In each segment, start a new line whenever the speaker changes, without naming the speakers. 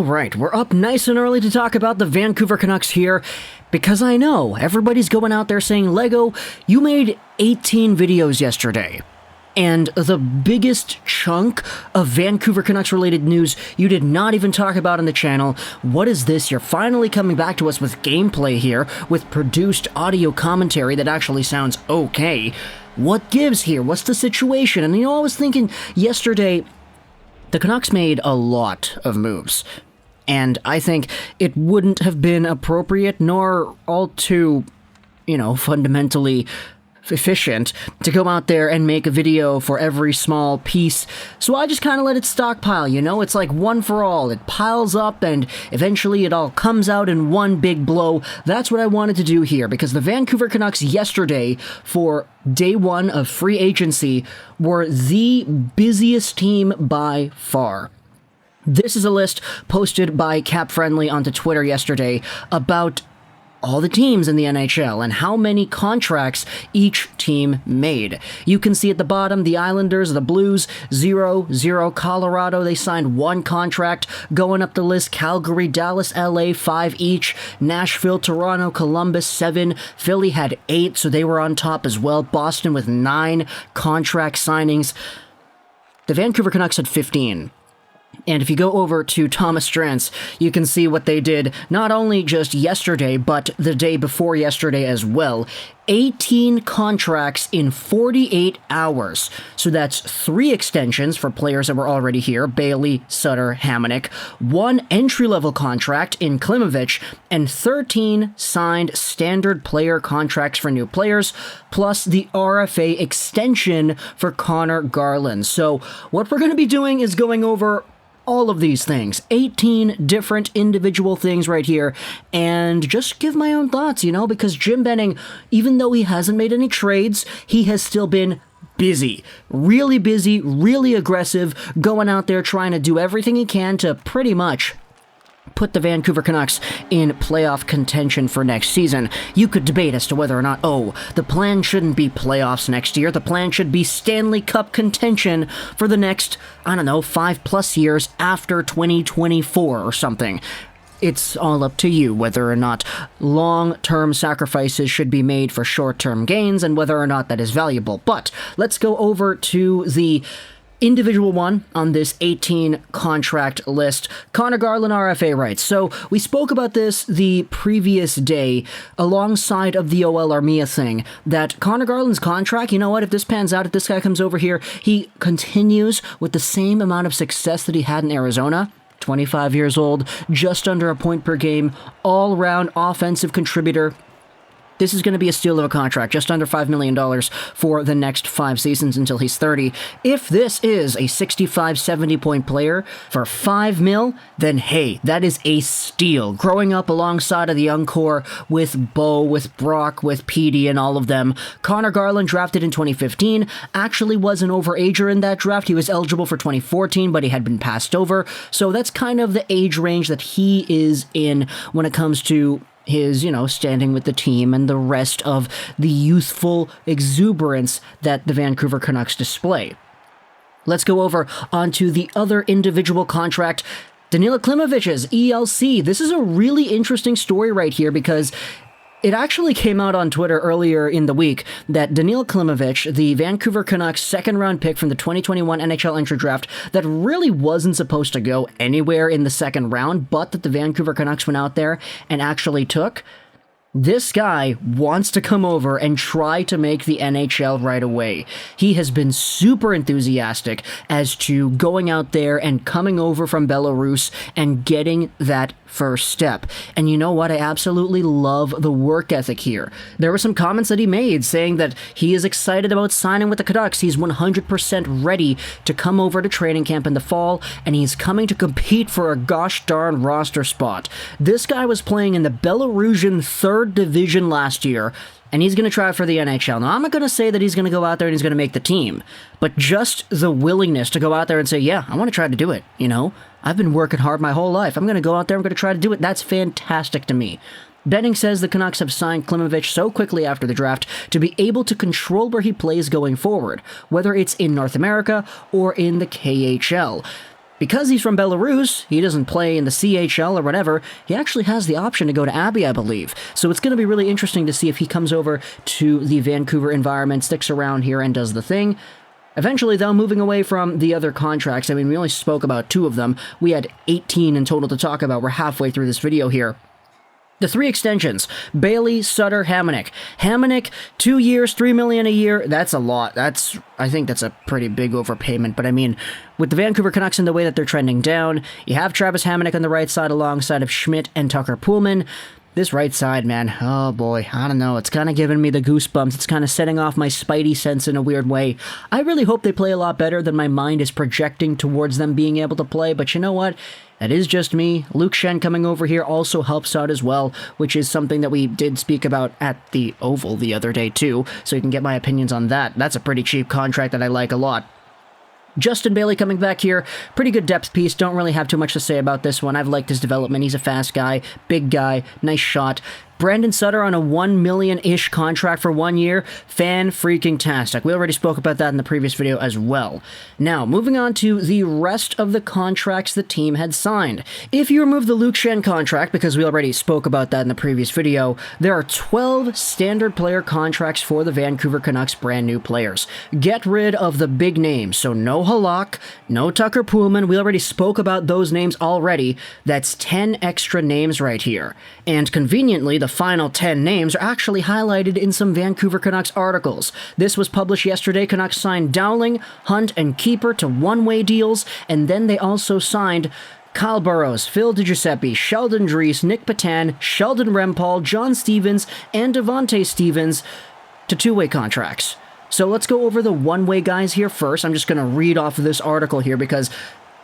All right, we're up nice and early to talk about the Vancouver Canucks here, because I know everybody's going out there saying, Lego, you made 18 videos yesterday. And the biggest chunk of Vancouver Canucks related news you did not even talk about on the channel. What is this? You're finally coming back to us with gameplay here, with produced audio commentary that actually sounds okay. What gives here? What's the situation? And I was thinking yesterday, the Canucks made a lot of moves. And I think it wouldn't have been appropriate nor all too, fundamentally efficient to go out there and make a video for every small piece. So I just kind of let it stockpile, It's like one for all. It piles up and eventually it all comes out in one big blow. That's what I wanted to do here, because the Vancouver Canucks yesterday, for day one of free agency, were the busiest team by far. This is a list posted by Cap Friendly onto Twitter yesterday about all the teams in the NHL and how many contracts each team made. You can see at the bottom, the Islanders, the Blues, 0-0. Colorado, they signed 1 contract. Going up the list, Calgary, Dallas, LA, 5 each. Nashville, Toronto, Columbus, 7. Philly had 8, so they were on top as well. Boston with 9 contract signings. The Vancouver Canucks had 15. And if you go over to Thomas Drance, you can see what they did not only just yesterday, but the day before yesterday as well. 18 contracts in 48 hours. So that's 3 extensions for players that were already here, Bailey, Sutter, Hamonic, 1 entry-level contract in Klimovich, and 13 signed standard player contracts for new players, plus the RFA extension for Connor Garland. So what we're going to be doing is going over all of these things, 18 different individual things right here, and just give my own thoughts, because Jim Benning, even though he hasn't made any trades, he has still been busy, really aggressive, going out there trying to do everything he can to pretty much put the Vancouver Canucks in playoff contention for next season. You could debate as to whether or not, the plan shouldn't be playoffs next year. The plan should be Stanley Cup contention for the next, 5+ years after 2024 or something. It's all up to you whether or not long-term sacrifices should be made for short-term gains and whether or not that is valuable. But let's go over to the individual one on this 18 contract list. Connor Garland RFA rights. So we spoke about this the previous day alongside of the OL Armia thing, that Connor Garland's contract, if this pans out, if this guy comes over here, he continues with the same amount of success that he had in Arizona. 25 years old, just under a point per game, all-round offensive contributor. This is going to be a steal of a contract, just under $5 million for the next 5 seasons until he's 30. If this is a 65, 70-point player for $5 million, then hey, that is a steal. Growing up alongside of the young core with Bo, with Brock, with Petey, and all of them, Connor Garland, drafted in 2015, actually was an overager in that draft. He was eligible for 2014, but he had been passed over. So that's kind of the age range that he is in when it comes to his, standing with the team and the rest of the youthful exuberance that the Vancouver Canucks display. Let's go over onto the other individual contract, Danila Klimovich's ELC. This is a really interesting story right here because it actually came out on Twitter earlier in the week that Danila Klimovich, the Vancouver Canucks second-round pick from the 2021 NHL Entry Draft, that really wasn't supposed to go anywhere in the second round, but that the Vancouver Canucks went out there and actually took. This guy wants to come over and try to make the NHL right away. He has been super enthusiastic as to going out there and coming over from Belarus and getting that first step. And you know what? I absolutely love the work ethic here. There were some comments that he made saying that he is excited about signing with the Canucks. He's 100% ready to come over to training camp in the fall, and he's coming to compete for a gosh darn roster spot. This guy was playing in the Belarusian 3rd Division last year, and he's going to try for the NHL. Now, I'm not going to say that he's going to go out there and he's going to make the team, but just the willingness to go out there and say, yeah, I want to try to do it, I've been working hard my whole life. I'm going to go out there, I'm going to try to do it. That's fantastic to me. Benning says the Canucks have signed Klimovich so quickly after the draft to be able to control where he plays going forward, whether it's in North America or in the KHL. Because he's from Belarus, he doesn't play in the CHL or whatever, he actually has the option to go to Abbey, I believe. So it's going to be really interesting to see if he comes over to the Vancouver environment, sticks around here, and does the thing. Eventually, though, moving away from the other contracts, I mean, we only spoke about 2 of them. We had 18 in total to talk about. We're halfway through this video here. The 3 extensions, Bailey, Sutter, Hamonic. Hamonic, 2 years, $3 million a year. That's a lot. I think that's a pretty big overpayment. But I mean, with the Vancouver Canucks in the way that they're trending down, you have Travis Hamonic on the right side alongside of Schmidt and Tucker Poolman. This right side, man, oh boy, I don't know, it's kind of giving me the goosebumps. It's kind of setting off my spidey sense in a weird way. I really hope they play a lot better than my mind is projecting towards them being able to play, but you know what? That is just me. Luke Schenn coming over here also helps out as well, which is something that we did speak about at the Oval the other day too, so you can get my opinions on that. That's a pretty cheap contract that I like a lot. Justin Bailey coming back here, pretty good depth piece, don't really have too much to say about this one. I've liked his development, he's a fast guy, big guy, nice shot. Brandon Sutter on a $1 million-ish contract for 1 year, fan-freaking-tastic. We already spoke about that in the previous video as well. Now, moving on to the rest of the contracts the team had signed. If you remove the Luke Schenn contract, because we already spoke about that in the previous video, there are 12 standard player contracts for the Vancouver Canucks brand new players. Get rid of the big names, so no Halak, no Tucker Poolman, we already spoke about those names already. That's 10 extra names right here. And conveniently, the final 10 names are actually highlighted in some Vancouver Canucks articles. This was published yesterday. Canucks signed Dowling, Hunt, and Keeper to one-way deals, and then they also signed Kyle Burrows, Phil DiGiuseppe, Sheldon Dries, Nick Petan, Sheldon Rempal, John Stevens, and Devontae Stevens to two-way contracts. So let's go over the one-way guys here first. I'm just going to read off of this article here because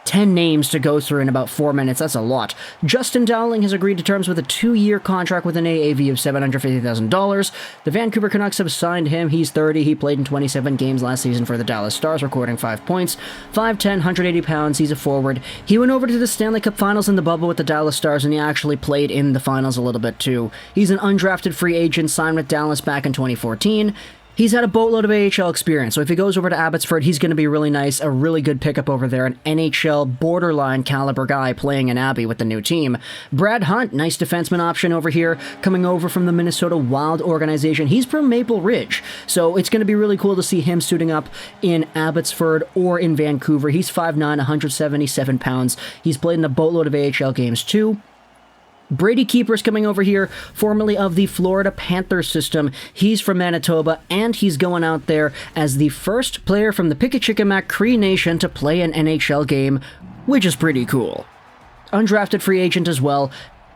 10 names to go through in about 4 minutes, that's a lot. Justin Dowling has agreed to terms with a 2-year contract with an AAV of $750,000. The Vancouver Canucks have signed him. He's 30. He played in 27 games last season for the Dallas Stars, recording 5 points. 5'10", 180 pounds. He's a forward. He went over to the Stanley Cup Finals in the bubble with the Dallas Stars, and he actually played in the finals a little bit too. He's an undrafted free agent, signed with Dallas back in 2014. He's had a boatload of AHL experience, so if he goes over to Abbotsford, he's going to be really nice, a really good pickup over there, an NHL borderline caliber guy playing in Abbey with the new team. Brad Hunt, nice defenseman option over here, coming over from the Minnesota Wild organization. He's from Maple Ridge, so it's going to be really cool to see him suiting up in Abbotsford or in Vancouver. He's 5'9", 177 pounds. He's played in a boatload of AHL games too. Brady Keeper's coming over here, formerly of the Florida Panthers system. He's from Manitoba, and he's going out there as the first player from the Pickachicamac Cree Nation to play an NHL game, which is pretty cool. Undrafted free agent as well.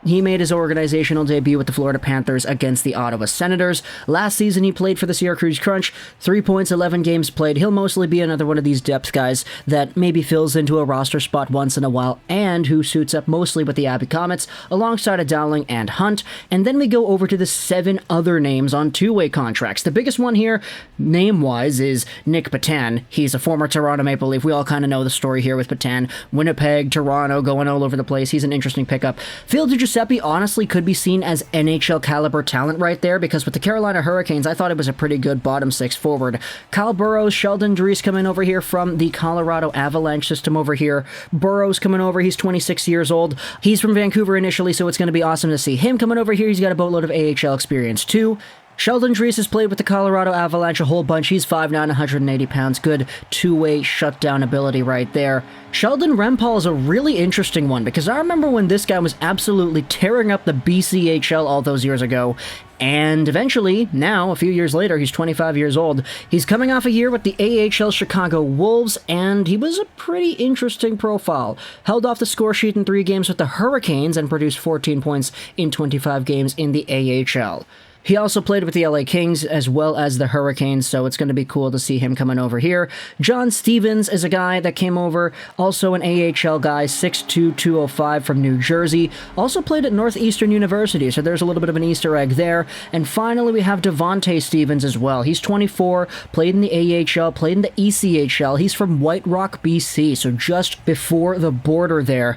He made his organizational debut with the Florida Panthers against the Ottawa Senators. Last season, he played for the Syracuse Crunch. 3 points, 11 games played. He'll mostly be another one of these depth guys that maybe fills into a roster spot once in a while and who suits up mostly with the Abbey Comets alongside of Dowling and Hunt. And then we go over to the 7 other names on two-way contracts. The biggest one here, name-wise, is Nick Petan. He's a former Toronto Maple Leaf. We all kind of know the story here with Petan. Winnipeg, Toronto, going all over the place. He's an interesting pickup. Phil DiGiuseppe honestly could be seen as NHL caliber talent right there, because with the Carolina Hurricanes, I thought it was a pretty good bottom 6 forward. Kyle Burrows, Sheldon Dries coming over here from the Colorado Avalanche system over here. Burrows coming over, he's 26 years old. He's from Vancouver initially, so it's going to be awesome to see him coming over here. He's got a boatload of AHL experience too. Sheldon Dries has played with the Colorado Avalanche a whole bunch. He's 5'9", 180 pounds. Good two-way shutdown ability right there. Sheldon Rempal is a really interesting one, because I remember when this guy was absolutely tearing up the BCHL all those years ago, and eventually, now, a few years later, he's 25 years old. He's coming off a year with the AHL Chicago Wolves, and he was a pretty interesting profile. Held off the score sheet in 3 games with the Hurricanes and produced 14 points in 25 games in the AHL. He also played with the LA Kings as well as the Hurricanes, so it's going to be cool to see him coming over here. John Stevens is a guy that came over, also an AHL guy, 6'2", 205 from New Jersey. Also played at Northeastern University, so there's a little bit of an Easter egg there. And finally, we have Devontae Stevens as well. He's 24, played in the AHL, played in the ECHL. He's from White Rock, BC, so just before the border there.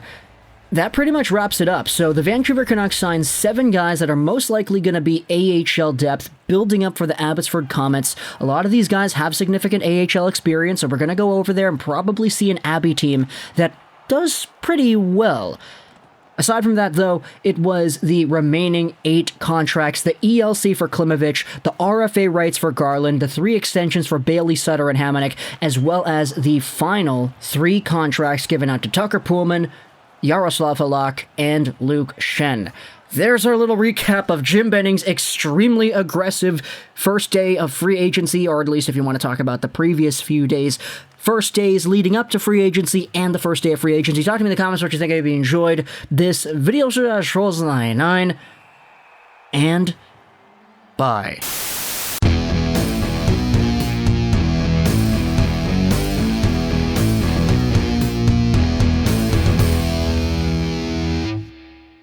That pretty much wraps it up. So the Vancouver Canucks signed 7 guys that are most likely going to be AHL depth, building up for the Abbotsford Comets. A lot of these guys have significant AHL experience, so we're going to go over there and probably see an Abbey team that does pretty well. Aside from that, though, it was the remaining 8 contracts, the ELC for Klimovich, the RFA rights for Garland, the 3 extensions for Bailey, Sutter, and Hamonic, as well as the final 3 contracts given out to Tucker Poolman, Jaroslav Halak, and Luke Schenn. There's our little recap of Jim Benning's extremely aggressive first day of free agency, or at least if you want to talk about the previous few days, first days leading up to free agency and the first day of free agency. Talk to me in the comments what you think. I hope you enjoyed this video. And bye.